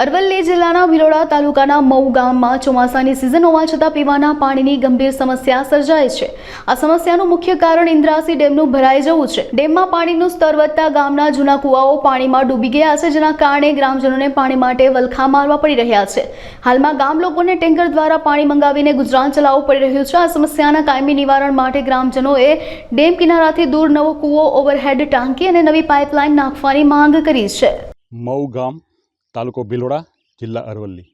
અરવલ્લી જિલ્લાના ભિલોડા તાલુકાના મઉ ગામમાં ચોમાસાની સિઝન હોવા છતાં પીવાના પાણીની ગંભીર સમસ્યા સર્જાય છે। આ સમસ્યાનું મુખ્ય કારણ ઇન્દ્રાસી ડેમનું ભરાઈ જવું છે। ડેમમાં પાણીનું સ્તર વધતા ગામના જૂના કુવાઓ પાણીમાં ડૂબી ગયા છે, જેના કારણે ગ્રામજનોને પાણી માટે વલખા મારવા પડી રહ્યા છે। હાલમાં ગામ લોકોને ટેન્કર દ્વારા પાણી મંગાવીને ગુજરાન ચલાવવું પડી રહ્યું છે। આ સમસ્યાના કાયમી નિવારણ માટે ગ્રામજનોએ ડેમ કિનારાથી દૂર નવો કુવો, ઓવરહેડ ટાંકી અને નવી પાઇપલાઇન નાખવાની માંગ કરી છે। મઉ ગામ, તાલુકો ભિલોડા, જિલ્લા અરવલ્લી।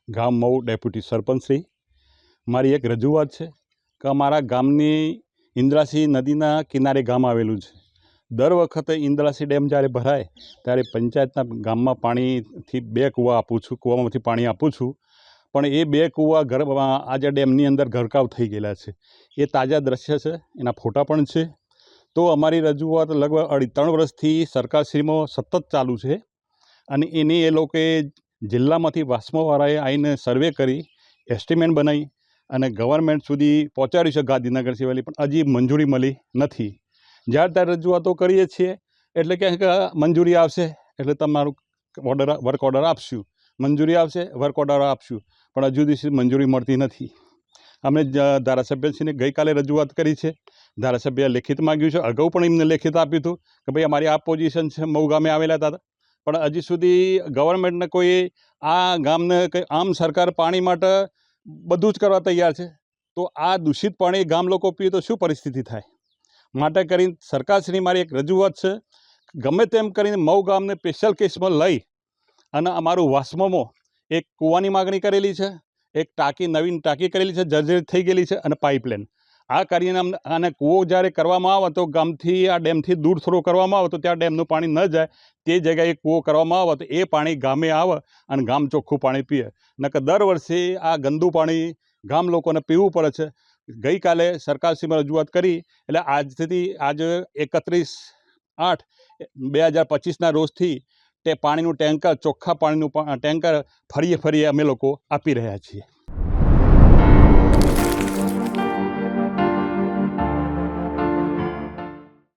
ગામ મઉ, ડેપ્યુટી સરપંચ શ્રી, મારી એક રજૂઆત છે કે અમારા ગામની ઇન્દ્રાસી નદીના કિનારે ગામ આવેલું છે। દર વખતે ઇન્દ્રાસી ડેમ જ્યારે ભરાય ત્યારે પંચાયતના ગામમાં પાણીથી 2 કૂવા આપું છું, કૂવામાંથી પાણી આપું છું, પણ એ 2 કૂવા આજે ડેમની અંદર ગરકાવ થઈ ગયેલા છે। એ તાજા દ્રશ્ય છે, એના ફોટા પણ છે। તો અમારી રજૂઆત લગભગ 2.5-3 વર્ષથી સરકારશ્રીમાં સતત ચાલુ છે અને એની એ લોકોએ જિલ્લામાંથી વાસ્મોવાળાએ આવીને સર્વે કરી, એસ્ટિમેટ બનાવી અને ગવર્મેન્ટ સુધી પહોંચાડ્યું છે ગાંધીનગર સિવાયલી, પણ હજી મંજૂરી મળી નથી। જ્યારે ત્યારે રજૂઆતો કરીએ છીએ એટલે કે મંજૂરી આવશે એટલે તમારું વર્ક ઓર્ડર આપશું, મંજૂરી આવશે વર્ક ઓર્ડર આપશું, પણ હજુ સુધી મંજૂરી મળતી નથી। અમે ધારાસભ્યશ્રીને ગઈકાલે રજૂઆત કરી છે। ધારાસભ્યએ લેખિત માગ્યું છે, અગાઉ પણ એમને લેખિત આપ્યું હતું કે ભાઈ અમારી આ પોઝિશન છે। મઉ ગામે આવેલા હતા પણ હજી સુધી ગવર્મેન્ટને કોઈ આ ગામને કંઈ આમ સરકાર પાણી માટે બધું જ કરવા તૈયાર છે, તો આ દૂષિત પાણી ગામ લોકો પીએ તો શું પરિસ્થિતિ થાય? માટે કરીને સરકારશ્રી મારી એક રજૂઆત છે, ગમે તેમ કરીને મઉ ગામને સ્પેશિયલ કેસમાં લઈ અને અમારું વાસ્મોમાં એક કૂવાની માગણી કરેલી છે, એક ટાંકી, નવીન ટાંકી કરેલી છે, જર્જરિત થઈ ગયેલી છે, અને પાઇપલાઇન આ કરીને આને કૂવો જ્યારે કરવામાં આવે તો ગામથી આ ડેમથી દૂર થોડો કરવામાં આવે તો ત્યાં ડેમનું પાણી ન જાય, તે જગ્યાએ કૂવો કરવામાં આવે તો એ પાણી ગામે આવે અને ગામ ચોખ્ખું પાણી પીએ। નકર દર વર્ષે આ ગંદુ પાણી ગામ લોકોને પીવું પડે છે। ગઈકાલે સરકારશ્રીમાં રજૂઆત કરી એટલે આજથી આજે 31/8/2025ના રોજથી તે પાણીનું ટેન્કર, ચોખ્ખા પાણીનું ટેન્કર ફરીએ અમે લોકો આપી રહ્યા છીએ।